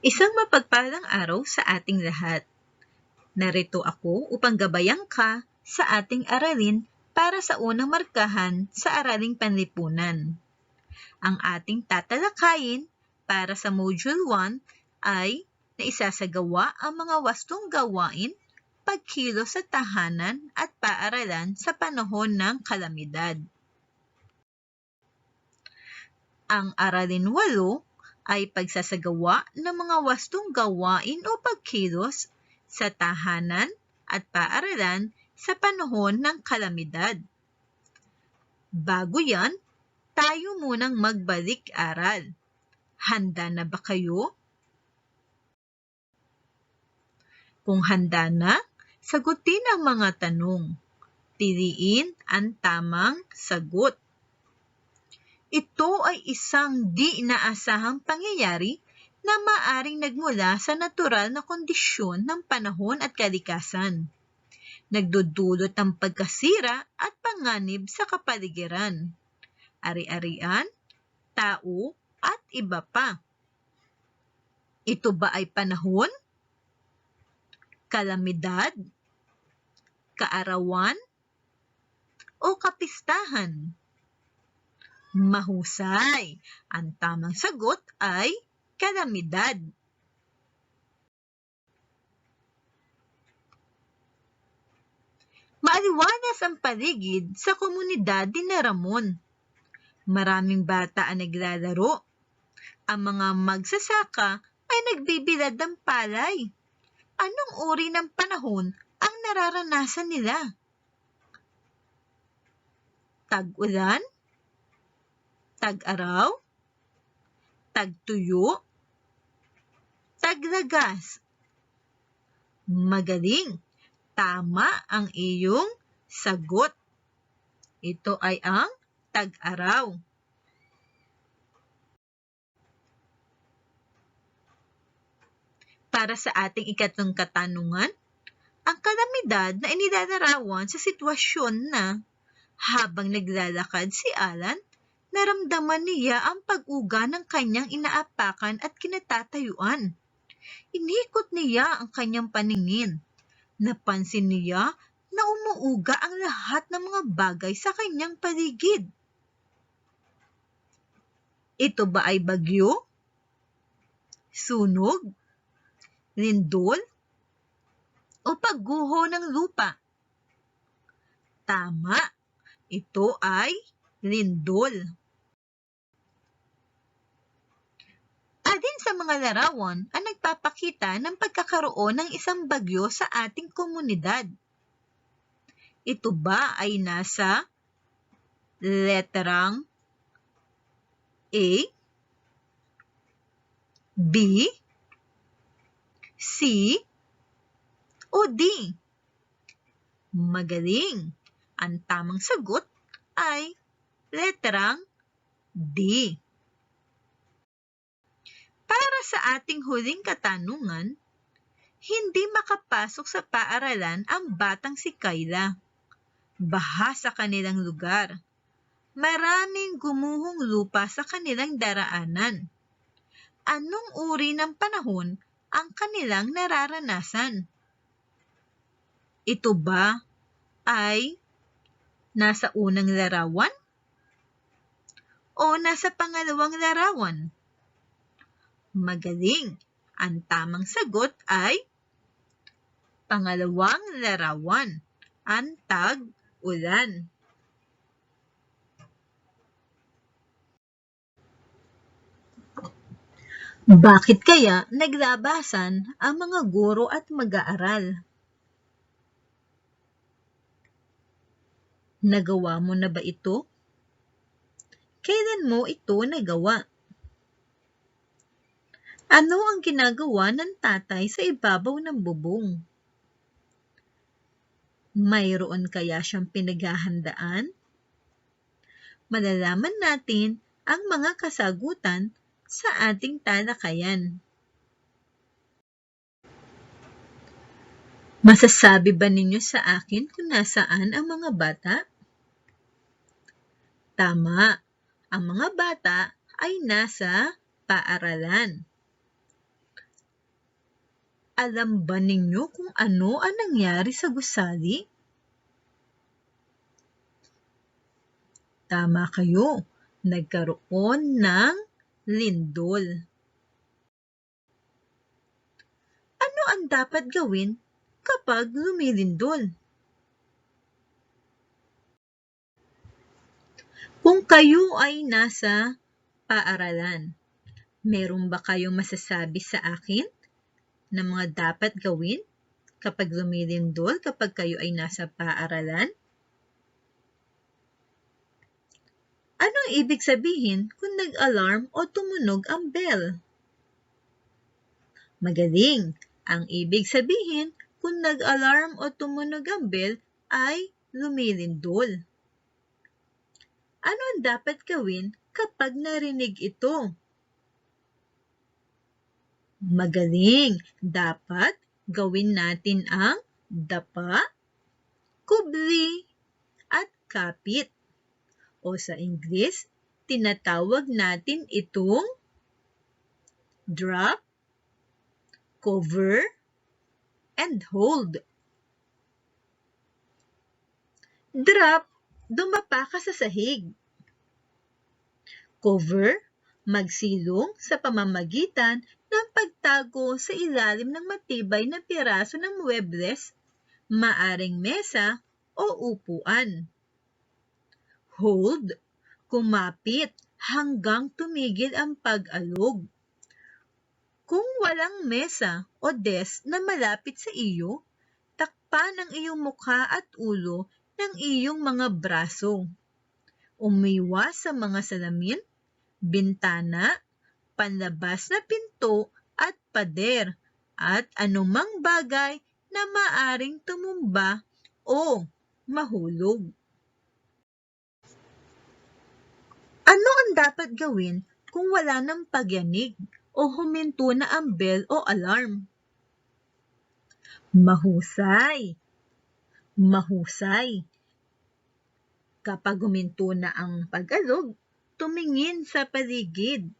Isang mapagpalang araw sa ating lahat. Narito ako upang gabayan ka sa ating aralin para sa unang markahan sa Araling Panlipunan. Ang ating tatalakayin para sa Module 1 ay naisasagawa ang mga wastong gawain, pagkilos sa tahanan at paaralan sa panahon ng kalamidad. Ang Aralin 8 ay pagsasagawa ng mga wastong gawain o pagkilos sa tahanan at paaralan sa panahon ng kalamidad. Bago yan, tayo munang magbalik-aral. Handa na ba kayo? Kung handa na, sagutin ang mga tanong. Piliin ang tamang sagot. Ito ay isang di inaasahang pangyayari na maaring nagmula sa natural na kondisyon ng panahon at kalikasan. Nagdudulot ng pagkasira at panganib sa kapaligiran, ari-arian, tao, at iba pa. Ito ba ay panahon, kalamidad, kaarawan, o kapistahan? Mahusay! Ang tamang sagot ay kalamidad. Maaliwalas ang paligid sa komunidad ni Ramon. Maraming bata ang naglalaro. Ang mga magsasaka ay nagbibilad ng palay. Anong uri ng panahon ang nararanasan nila? Tag-ulan? Tag-araw? Tag-tuyo? Taglagas? Magaling! Tama ang iyong sagot. Ito ay ang tag-araw. Para sa ating ikatlong katanungan, ang kalamidad na inilalarawan sa sitwasyon na habang naglalakad si Alan, naramdaman niya ang pag-uga ng kanyang inaapakan at kinatatayuan. Inikot niya ang kanyang paningin. Napansin niya na umuuga ang lahat ng mga bagay sa kanyang paligid. Ito ba ay bagyo? Sunog? Lindol? O pagguho ng lupa? Tama, ito ay lindol. Alin sa mga larawan ang nagpapakita ng pagkakaroon ng isang bagyo sa ating komunidad? Ito ba ay nasa leterang A, B, C, o D? Magaling! Ang tamang sagot ay leterang D. Para sa ating huling katanungan, hindi makapasok sa paaralan ang batang si Kayla. Baha sa kanilang lugar. Maraming gumuhong lupa sa kanilang daraanan. Anong uri ng panahon ang kanilang nararanasan? Ito ba ay nasa unang larawan o nasa pangalawang larawan? Magaling! Ang tamang sagot ay pangalawang larawan, ang tag-ulan. Bakit kaya naglabasan ang mga guro at mag-aaral? Nagawa mo na ba ito? Kailan mo ito nagawa? Ano ang ginagawa ng tatay sa ibabaw ng bubong? Mayroon kaya siyang pinaghahandaan? Malalaman natin ang mga kasagutan sa ating talakayan. Masasabi ba ninyo sa akin kung nasaan ang mga bata? Tama, ang mga bata ay nasa paaralan. Alam ba ninyo kung ano ang nangyari sa gusali? Tama kayo, nagkaroon ng lindol. Ano ang dapat gawin kapag lumilindol? Kung kayo ay nasa paaralan, meron ba kayong masasabi sa akin na mga dapat gawin kapag lumilindol kapag kayo ay nasa paaralan? Anong ibig sabihin kung nag-alarm o tumunog ang bell? Magaling! Ang ibig sabihin kung nag-alarm o tumunog ang bell ay lumilindol. Ano ang dapat gawin kapag narinig ito? Magaling! Dapat gawin natin ang dapa, kubli, at kapit. O sa Ingles, tinatawag natin itong drop, cover, and hold. Drop, dumapa ka sa sahig. Cover, magsilong sa pamamagitan ng pagtago sa ilalim ng matibay na piraso ng muebles, maaring mesa o upuan. Hold, kumapit hanggang tumigil ang pag-alog. Kung walang mesa o desk na malapit sa iyo, takpan ang iyong mukha at ulo ng iyong mga braso. Umiwas sa mga salamin, bintana, panlabas na pinto at pader, at anumang bagay na maaring tumumba o mahulog. Ano ang dapat gawin kung wala ng pagyanig o huminto na ang bell o alarm? Mahusay! Mahusay! Kapag huminto na ang pag-alog, tumingin sa paligid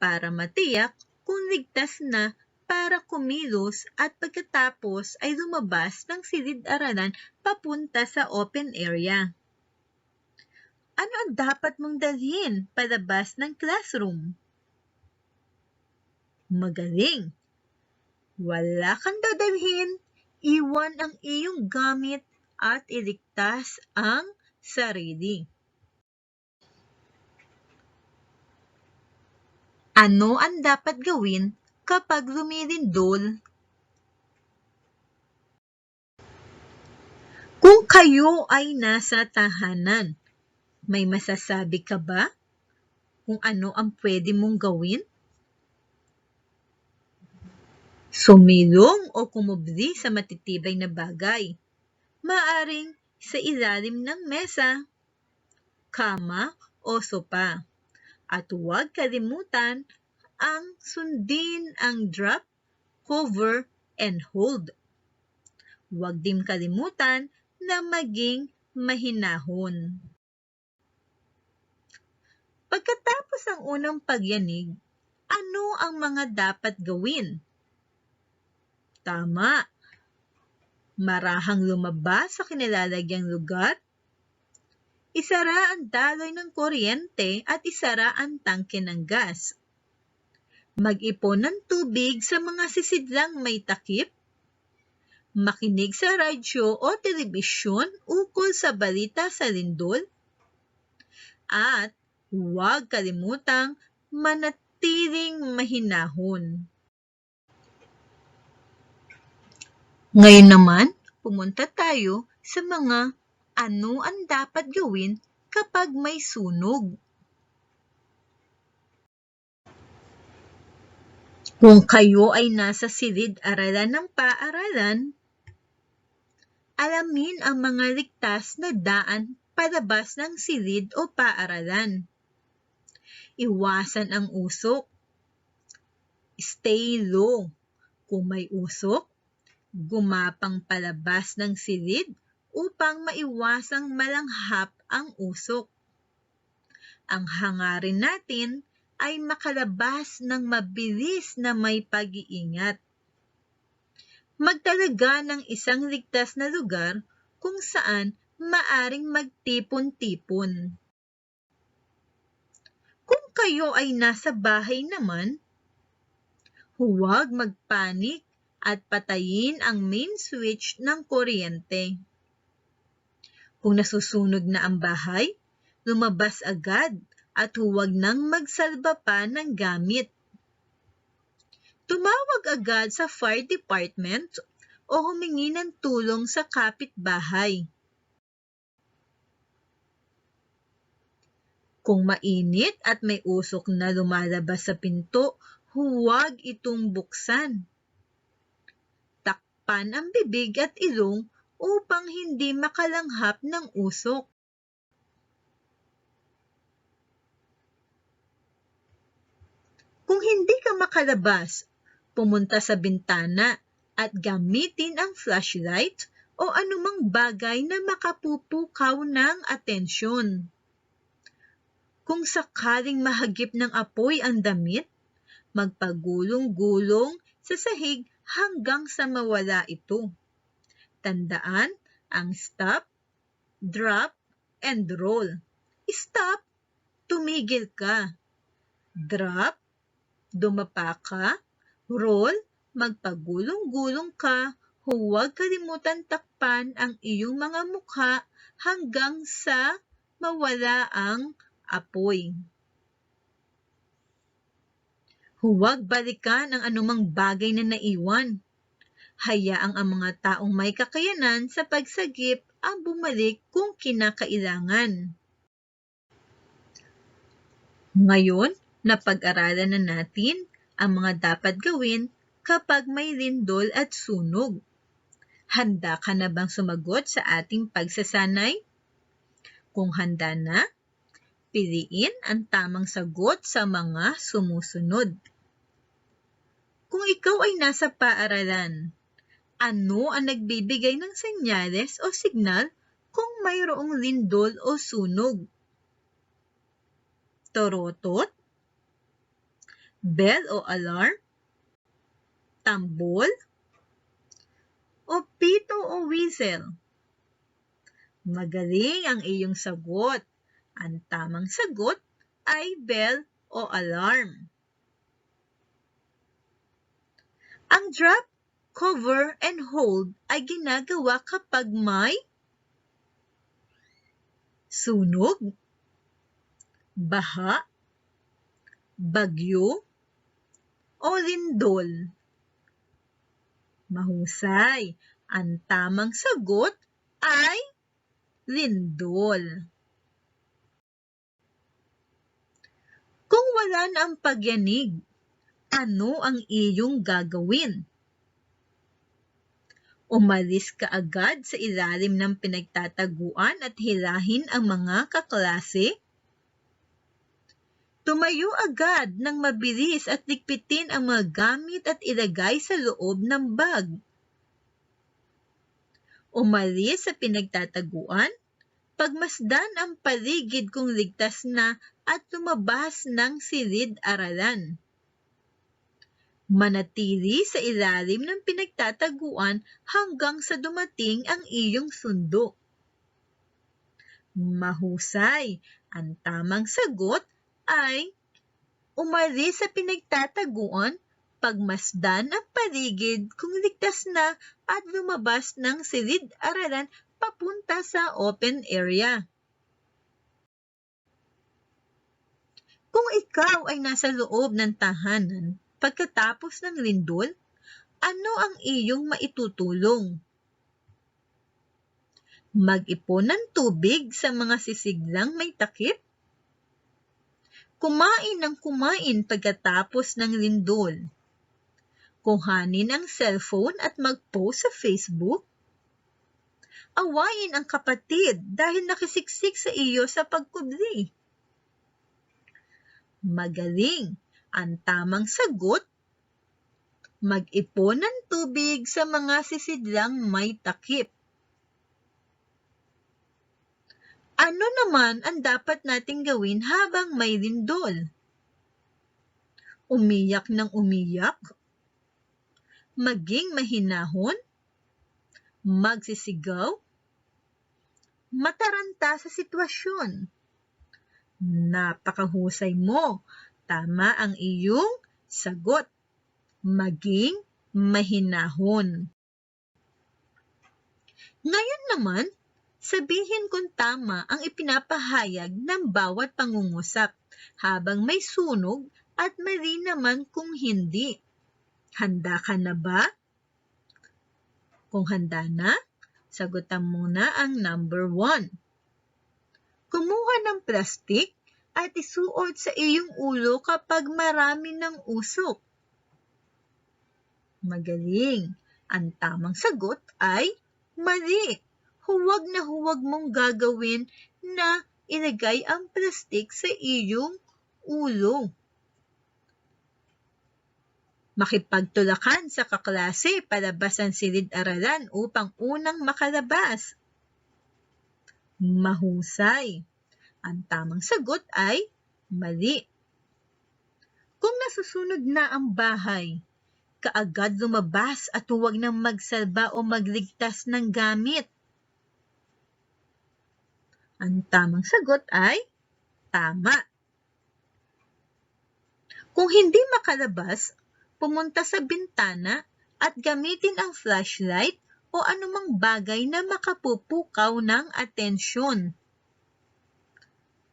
para matiyak kung ligtas na para kumilos at pagkatapos ay lumabas ng silid-aralan papunta sa open area. Ano ang dapat mong dalhin palabas ng classroom? Magaling! Wala kang dadalhin, iwan ang iyong gamit at iligtas ang sarili. Ano ang dapat gawin kapag lumilindol? Kung kayo ay nasa tahanan, may masasabi ka ba kung ano ang pwede mong gawin? Sumilong o kumubli sa matitibay na bagay. Maaring sa ilalim ng mesa, kama o sopa. At huwag kalimutan ang sundin ang drop, cover, and hold. Huwag din kalimutan na maging mahinahon. Pagkatapos ang unang pagyanig, ano ang mga dapat gawin? Tama! Marahang lumabas sa kinilalagyang lugar, isara ang daloy ng kuryente at isara ang tangke ng gas. Mag-ipon ng tubig sa mga sisidlang may takip, makinig sa radyo o telebisyon ukol sa balita sa lindol, at huwag kalimutang manatiling mahinahon. Ngayon naman, pumunta tayo sa mga ano ang dapat gawin kapag may sunog. Kung kayo ay nasa silid-aralan ng paaralan, alamin ang mga ligtas na daan palabas ng silid o paaralan. Iwasan ang usok. Stay low. Kung may usok, gumapang palabas ng silid upang maiwasang malanghap ang usok. Ang hangarin natin ay makalabas ng mabilis na may pag-iingat. Magtalaga ng isang ligtas na lugar kung saan maaring magtipon-tipon. Kung kayo ay nasa bahay naman, huwag magpanik at patayin ang main switch ng kuryente. Kung nasusunog na ang bahay, lumabas agad at huwag nang magsalba pa ng gamit. Tumawag agad sa fire department o humingi ng tulong sa kapitbahay. Kung mainit at may usok na lumalabas sa pinto, huwag itong buksan. Takpan ang bibig at ilong upang hindi makalanghap ng usok. Kung hindi ka makalabas, pumunta sa bintana at gamitin ang flashlight o anumang bagay na makapupukaw ng atensyon. Kung sakaling mahagip ng apoy ang damit, magpagulong-gulong sa sahig hanggang sa mawala ito. Tandaan ang stop, drop, and roll. Stop, tumigil ka. Drop, dumapa ka. Roll, magpagulong-gulong ka. Huwag kalimutan takpan ang iyong mga mukha hanggang sa mawala ang apoy. Huwag balikan ang anumang bagay na naiwan. Hayaang ang mga taong may kakayanan sa pagsagip ang bumalik kung kinakailangan. Ngayon, napag-aralan na natin ang mga dapat gawin kapag may lindol at sunog. Handa ka na bang sumagot sa ating pagsasanay? Kung handa na, piliin ang tamang sagot sa mga sumusunod. Kung ikaw ay nasa paaralan, ano ang nagbibigay ng senyales o signal kung mayroong lindol o sunog? Torotot? Bell o alarm? Tambol? O pito o whistle? Magaling ang iyong sagot. Ang tamang sagot ay bell o alarm. Ang drop, cover, and hold ay ginagawa kapag may sunog, baha, bagyo, o lindol. Mahusay. Ang tamang sagot ay lindol. Kung wala na ang pagyanig, ano ang iyong gagawin? Umalis ka agad sa ilalim ng pinagtataguan at hilahin ang mga kaklase? Tumayo agad ng mabilis at ligpitin ang mga gamit at ilagay sa loob ng bag. Umalis sa pinagtataguan? Pagmasdan ang paligid kung ligtas na at lumabas ng silid-aralan. Manatili sa ilalim ng pinagtataguan hanggang sa dumating ang iyong sundo. Mahusay. Ang tamang sagot ay umalis sa pinagtataguan, pagmasdan ang paligid kung ligtas na at lumabas ng silid-aralan papunta sa open area. Kung ikaw ay nasa loob ng tahanan pagkatapos ng lindol, ano ang iyong maitutulong? Mag-ipon ng tubig sa mga sisiglang may takip? Kumain ng kumain pagkatapos ng lindol? Kuhanin ang cellphone at mag-post sa Facebook? Awayin ang kapatid dahil nakisiksik sa iyo sa pagkubli? Magaling. Ang tamang sagot, mag-ipon ng tubig sa mga sisidlang may takip. Ano naman ang dapat nating gawin habang may lindol? Umiyak ng umiyak? maging mahinahon, magsisigaw, mataranta sa sitwasyon. Napakahusay mo. Tama ang iyong sagot. Maging mahinahon. Ngayon naman, sabihin kung tama ang ipinapahayag ng bawat pangungusap habang may sunog at mali naman kung hindi. Handa ka na ba? Kung handa na, sagutan muna ang number 1. Kumuha ng plastik at isuot sa iyong ulo kapag marami ng usok. Magaling. Ang tamang sagot ay mali. Huwag na huwag mong gagawin na ilagay ang plastik sa iyong ulo. Makipagtulakan sa kaklase palabas ang silid-aralan upang unang makalabas. Mahusay. Ang tamang sagot ay mali. Kung nasusunog na ang bahay, kaagad lumabas at huwag nang magsalba o magligtas ng gamit. Ang tamang sagot ay tama. Kung hindi makalabas, pumunta sa bintana at gamitin ang flashlight o anumang bagay na makapupukaw ng atensyon.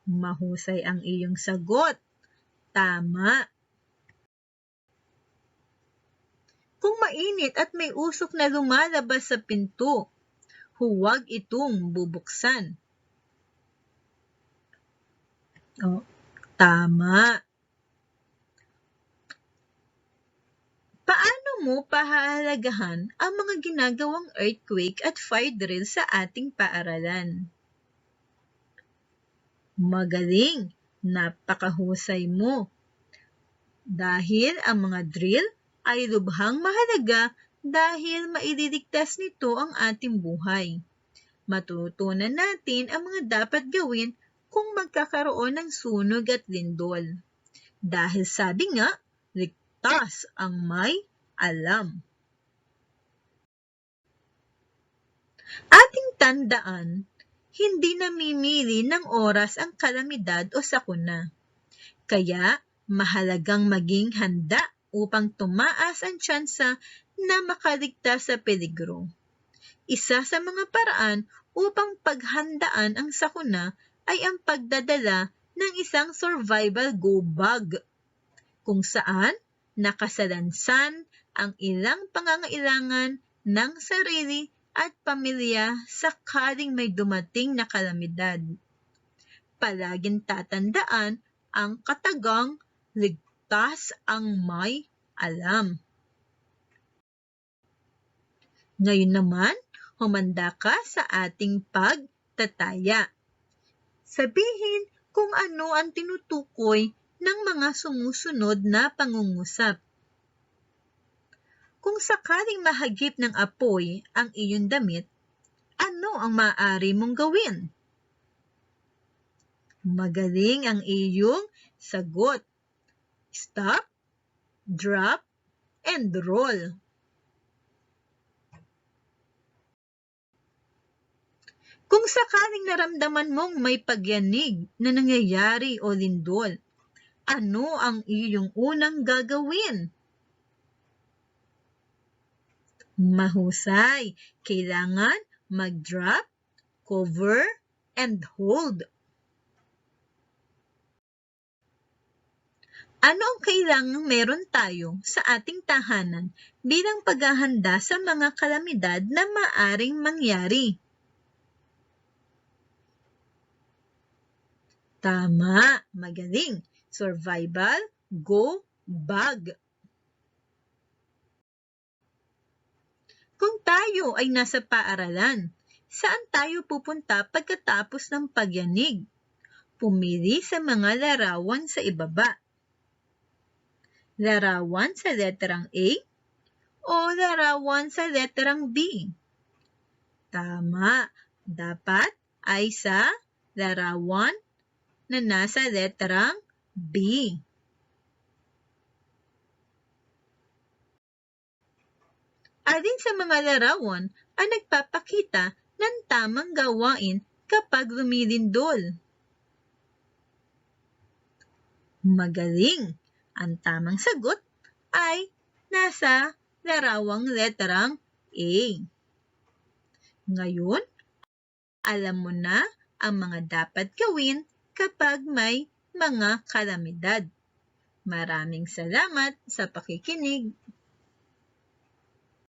Mahusay ang iyong sagot. Tama. Kung mainit at may usok na lumalabas sa pinto, huwag itong bubuksan. Tama. Paano mo pahahalagahan ang mga ginagawang earthquake at fire drill sa ating paaralan? Magaling. Napakahusay mo. Dahil ang mga drill ay lubhang mahalaga dahil maililigtas nito ang ating buhay. Matutunan natin ang mga dapat gawin kung magkakaroon ng sunog at lindol. Dahil sabi nga, ligtas ang may alam. Ating tandaan, hindi namimili ng oras ang kalamidad o sakuna. Kaya, mahalagang maging handa upang tumaas ang tsansa na makaligtas sa peligro. Isa sa mga paraan upang paghandaan ang sakuna ay ang pagdadala ng isang survival go bag, kung saan nakasalansan ang ilang pangangailangan ng sarili at pamilya sakaling may dumating na kalamidad. Palaging tatandaan ang katagang ligtas ang may alam. Ngayon naman, humanda ka sa ating pagtataya. Sabihin kung ano ang tinutukoy ng mga sumusunod na pangungusap. Kung sakaling mahagip ng apoy ang iyong damit, ano ang maaari mong gawin? Magaling ang iyong sagot. Stop, drop, and roll. Kung sakaling naramdaman mong may pagyanig na nangyayari o lindol, ano ang iyong unang gagawin? Mahusay. Kailangan mag-drop, cover, and hold. Ano ang kailangang meron tayo sa ating tahanan bilang paghahanda sa mga kalamidad na maaring mangyari? Tama, magaling. Survival go bag. Kung tayo ay nasa paaralan, saan tayo pupunta pagkatapos ng pagyanig? Pumili sa mga larawan sa ibaba. Larawan sa leterang A o larawan sa leterang B? Tama, dapat ay sa larawan na nasa leterang B. Alin sa mga larawan ang nagpapakita ng tamang gawain kapag lumilindol? Magaling! Ang tamang sagot ay nasa larawang leterang A. Ngayon, alam mo na ang mga dapat gawin kapag may mga kalamidad. Maraming salamat sa pakikinig.